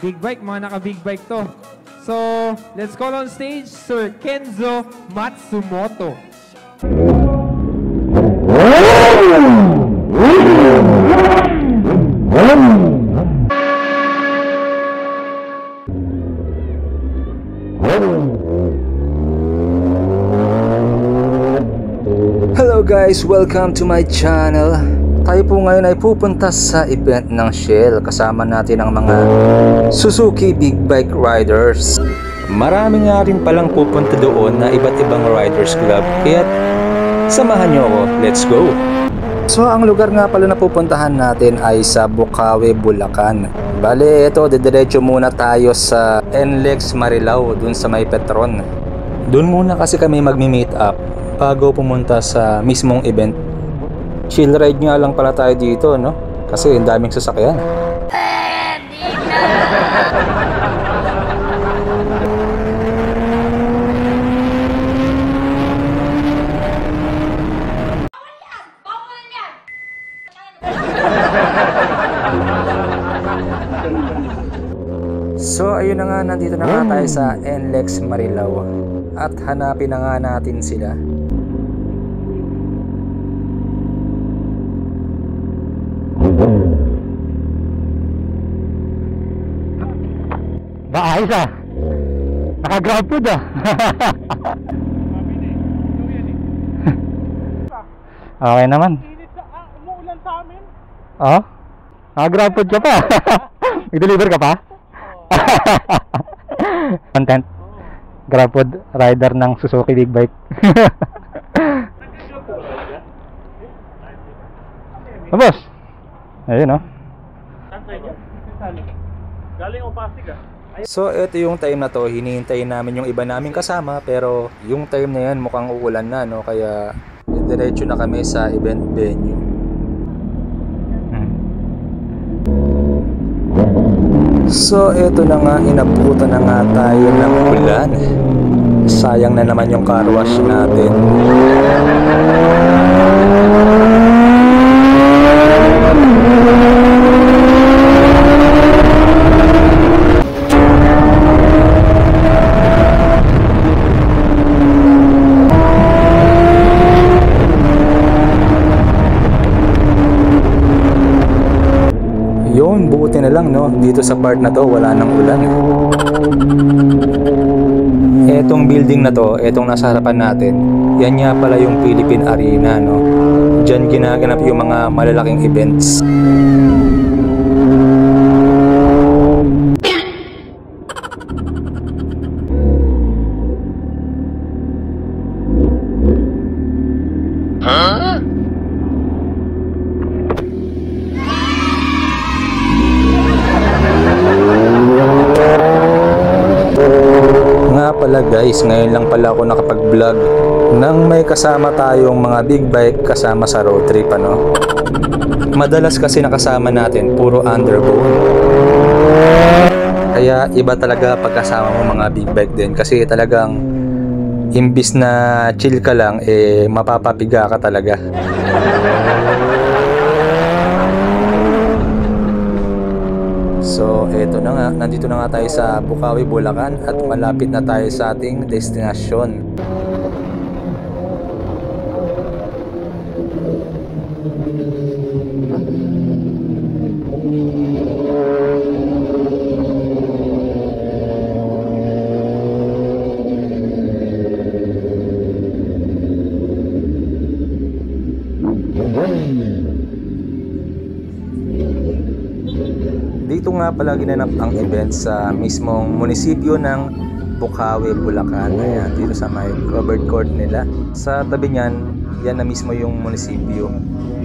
Big bike, mga naka-big bike to. So, let's call on stage Sir Kenzo Matsumoto. Hello guys, welcome to my channel. Tayo po ngayon ay pupunta sa event ng Shell. Kasama natin ang mga Suzuki Big Bike Riders. Marami nga rin palang pupunta doon na iba't ibang riders club. Kaya samahan nyo ako, let's go! So ang lugar nga pala na pupuntahan natin ay sa Bukawi, Bulacan. Bale, ito, didiretso muna tayo sa NLEX Marilao, dun sa may Petron. Dun muna kasi kami magmi-meet up bago pumunta sa mismong event. Chill ride nga lang pala tayo dito, no? Kasi ang daming sasakyan. So ayun na nga, nandito na nga tayo sa NLEX Marilao at hanapin na nga natin sila. Ayos ah. Naka-grab food ah. Okay naman. Umuulan sa amin. Oh? Naka-grab food ka pa. Nag-deliver ka pa? Content. Grab food rider ng Suzuki Big Bike. Oh, boss. Ayun oh. Galing o Pasig ah. So ito yung time na to, hinihintay namin yung iba naming kasama, pero yung time na yan mukhang uulan na, no? Kaya diretso na kami sa event venue. So ito na nga, inabutan na nga tayo ng ulan. Sayang na naman yung car wash natin. Yun, buti na lang, no? Dito sa part na to, wala nang ulan. Etong building na to, etong nasa harapan natin, yan nga pala yung Philippine Arena, no? Diyan ginaganap yung mga malalaking events. Pala guys, ngayon lang pala ako nakapag-vlog nang may kasama tayong mga big bike kasama sa road trip, ano. Madalas kasi nakasama natin puro underbone. Kaya iba talaga pagkasama mo mga big bike din, kasi talagang imbis na chill ka lang, eh mapapapiga ka talaga. So eto na nga, nandito na nga tayo sa Bukawi, Bulacan at malapit na tayo sa ating destinasyon. Dito nga pala ginanap ang event sa mismong munisipyo ng Bukawi, Bulacan. Ayan, dito sa may covered court nila. Sa tabi niyan, yan na mismo yung munisipyo.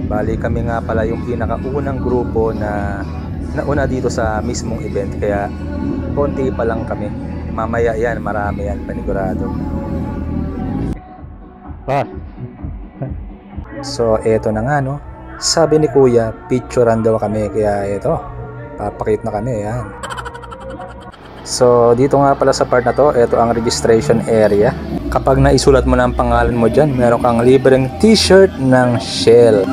Bali kami nga pala yung pinakaunang grupo na nauna dito sa mismong event. Kaya konti pa lang kami. Mamaya yan, marami yan, panigurado. So eto na nga, no. Sabi ni Kuya, picturean daw kami. Kaya eto, papakit na kami, yan. So dito nga pala sa part na to, ito ang registration area. Kapag naisulat mo na ang pangalan mo dyan, meron kang libreng t-shirt ng Shell.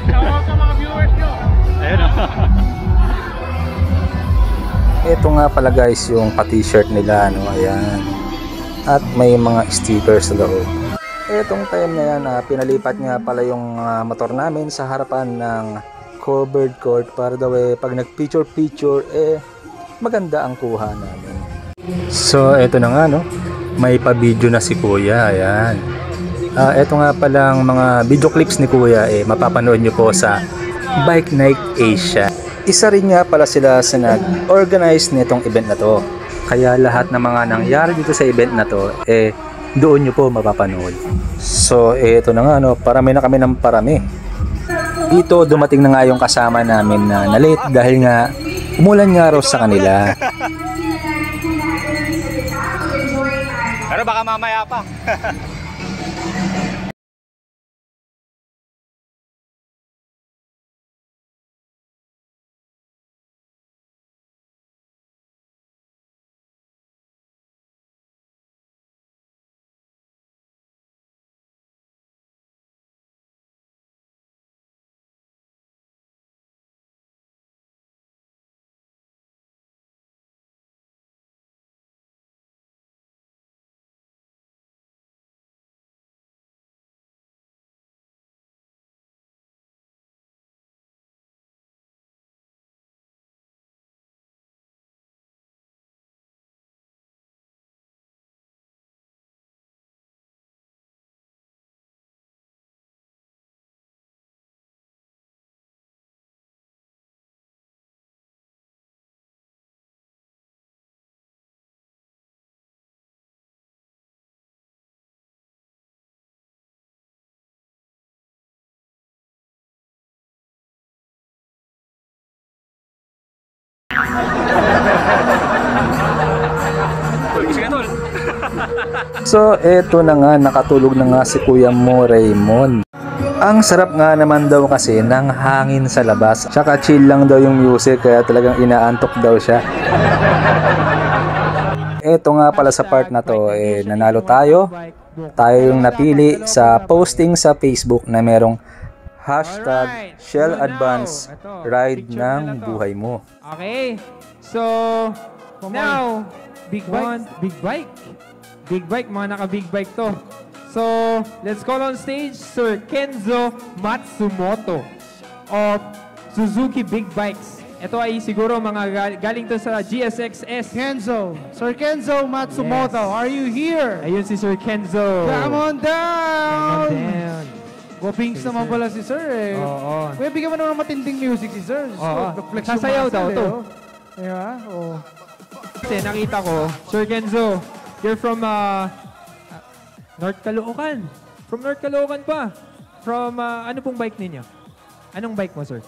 Shoutout sa mga viewers nyo. Ito nga pala guys yung pa-t-shirt nila, no? Ayan. At may mga stickers sa loob. Etong time na yan, pinalipat nga pala yung motor namin sa harapan ng covered court para daw pag nag-picture maganda ang kuha namin. So eto na nga, no? May pa-video na si Kuya, ayan. Eto nga palang mga video clips ni Kuya, mapapanood nyo po sa Bike Night Asia. Isa rin nga pala sila sa nag-organize nitong event na to. Kaya lahat ng mga nangyari dito sa event na to, doon nyo po mapapanood. So, eto na nga, no, parami na kami ng parami. Dito, dumating na nga yung kasama namin na late dahil nga umulan nga raw sa kanila. Pero baka mamaya pa. So, eto na nga, nakatulog na nga si Kuya Mo Raymond. Ang sarap nga naman daw kasi ng hangin sa labas. Tsaka chill lang daw yung music, kaya talagang inaantok daw siya. Eto nga pala sa part na to, nanalo tayo. Tayo yung napili sa posting sa Facebook na merong hashtag Shell Advance Ride ng Buhay Mo. Okay. So, now, big bike. Big bike, mga naka-big bike to. So, let's call on stage Sir Kenzo Matsumoto of Suzuki Big Bikes. Ito ay siguro mga galing to sa GSX-S. Sir Kenzo Matsumoto, Yes. are you here? Ayun si Sir Kenzo. Come on down! Go-pinks Sige, naman sir. pala si Sir eh. Oo. Kuya, bigyan mo naman ng matinding music si Sir. Oo. Flex yung Sasayaw muscle, daw to. Diba? Oo. Kasi nakita ko, Sir Kenzo, you're from North Caloocan. From North Caloocan pa. From, ano pong bike ninyo? Anong bike mo, sir?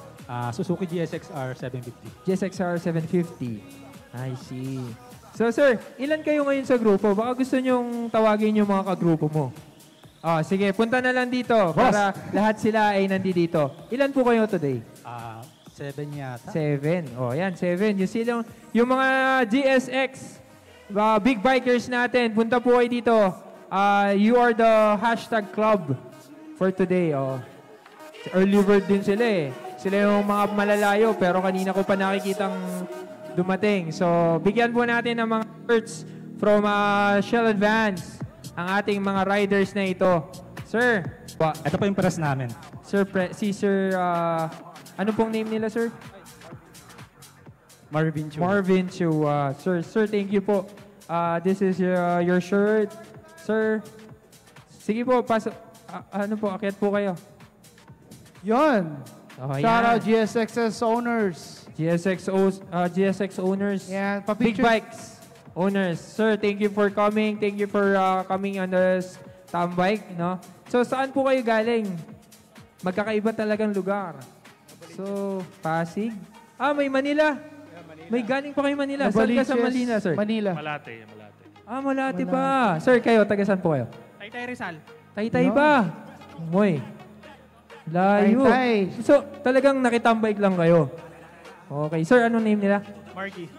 Suzuki GSX-R 750. GSX-R 750. I see. So, sir, ilan kayo ngayon sa grupo? Baka gusto nyong tawagin yung mga kagrupo mo. Sige, punta na lang dito para lahat sila ay nandito. Ilan po kayo today? 7 yata. 7. Yan, 7. Yung mga GSX, big bikers natin, punta po kayo dito. You are the hashtag club for today. Early bird din sila eh. Sila yung mga malalayo pero kanina ko pa nakikitang dumating. So, bigyan po natin ng mga shirts from Shell Advance ang ating mga riders na ito. Sir. Ito pa yung press namin. Sir, ano pong name nila, sir? Marvin Chu. Marvin Chu. Sir, thank you po. This is your shirt. Sir, sige po, pasok. Akyat po kayo. Yun. Shout out Yan. GSXS owners. GSX owners. Yan, Big pa-picture. Bikes owners. Sir, thank you for coming. Thank you for coming on this tambike, no? So, saan po kayo galing? Magkakaiba talagang lugar. So, Pasig. May Manila. May galing pa kayo Manila. Saan ka sa Manila, sir? Manila. Malate. Malati pa. Sir, kayo, taga saan po kayo? Taytay Rizal. Taytay ba? Moy. Layo. Taytay. So, talagang nakitambike lang kayo. Okay. Sir, anong name nila? Marky.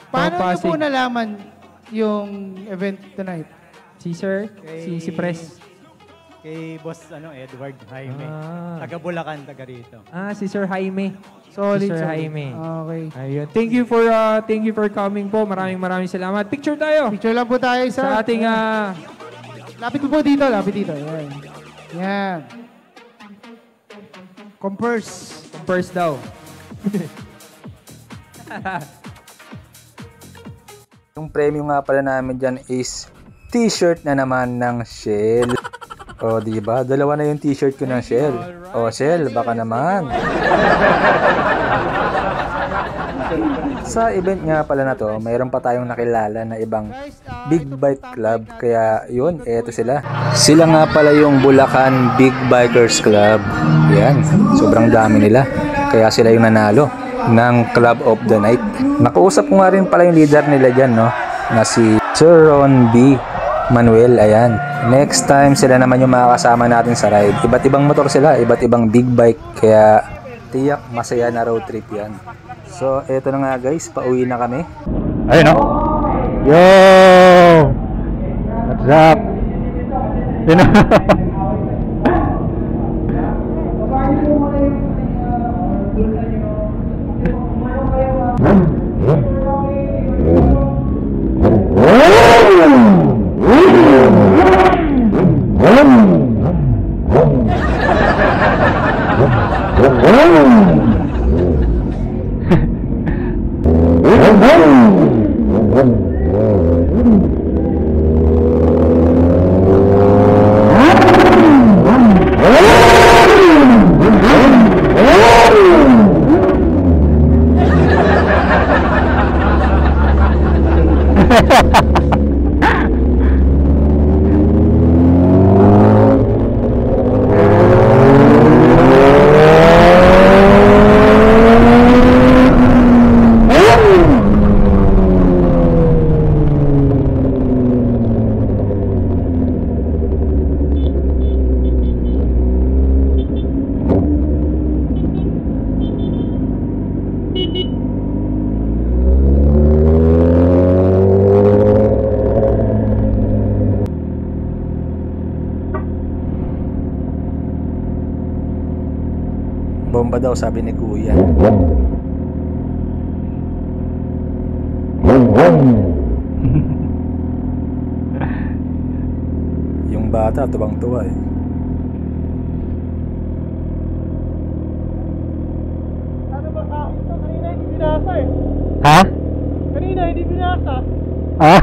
Paano From niyo po Pasig. nalaman yung event tonight? Si Sir? Si Pres? Kay Boss Edward Jaime. Taga Bulacan, taga rito. Si Sir Jaime. Solid. Si Sir solid. Jaime. Okay. Ayun. Thank you for coming po. Maraming salamat. Picture tayo. Picture lang po tayo Sa ating lapit po dito, lapit dito. Yan. Yan. Compers. first daw. Yung premium nga pala namin dyan is t-shirt na naman ng Shell. O, diba? Dalawa na yung t-shirt ko ng Shell. O, Shell, baka naman. Sa event nga pala na to, mayroon pa tayong nakilala na ibang Big Bike Club. Kaya yun, eto sila. Sila nga pala yung Bulacan Big Bikers Club. Yan, sobrang dami nila. Kaya sila yung nanalo ng Club of the Night. Nakausap ko nga rin pala yung leader nila dyan, no? Na si Sir Ron B. Manuel, ayan. Next time, sila naman yung makakasama natin sa ride. Iba't ibang motor sila, iba't ibang big bike. Kaya tiyak masaya na road trip yan. So, eto na nga guys, pauwi na kami. Ayun o. Yo! What's up? Yun Bomba daw, sabi ni Kuya. Yung bata, tubang-tuwa eh. Ano ba ito? Kanina hindi binasa eh. Ha? Kanina hindi binasa. Ah.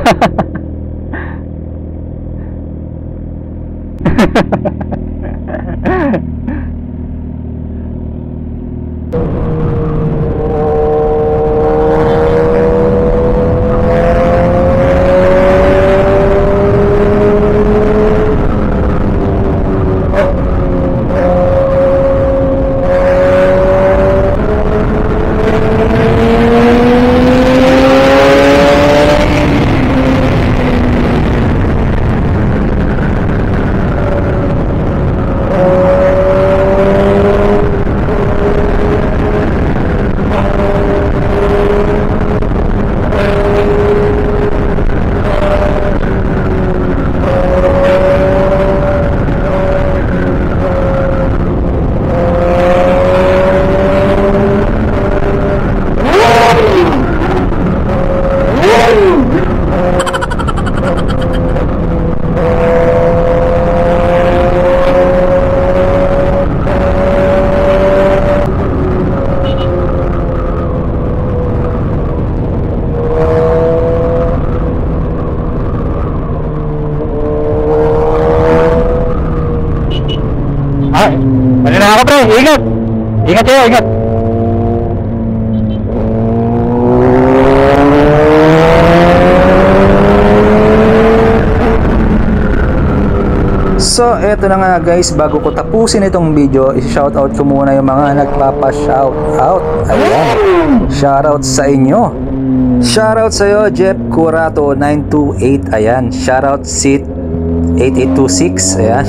Ano na ako pre? Ingat! Ingat kayo, ingat! So, eto na nga guys, bago ko tapusin itong video, i-shoutout ko muna yung mga nagpapa-shoutout. Ayan, shoutout sa inyo. Shoutout sa'yo, Jeff Curato 928. Ayan, shoutout Sid 8826. Ayan.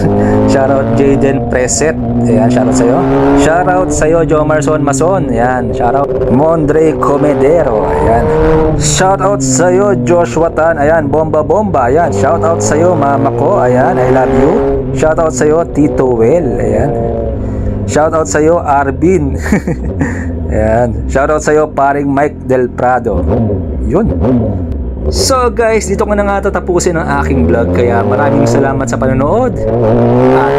Shoutout Jaden Preset. Ayan, shoutout sa'yo. Shoutout sa'yo Jomarson Mason. Ayan, shoutout Mondre Comedero. Ayan. Shoutout sa'yo Joshua Tan. Ayan, Bomba Bomba. Ayan, shoutout sa'yo Mama ko. Ayan, I love you. Shoutout sa'yo Tito Well. Ayan. Shoutout sa'yo Arvin. Ayan. Shoutout sa'yo paring Mike Del Prado. Yun. So guys, dito ko na nga tatapusin ang aking vlog. Kaya maraming salamat sa panonood. At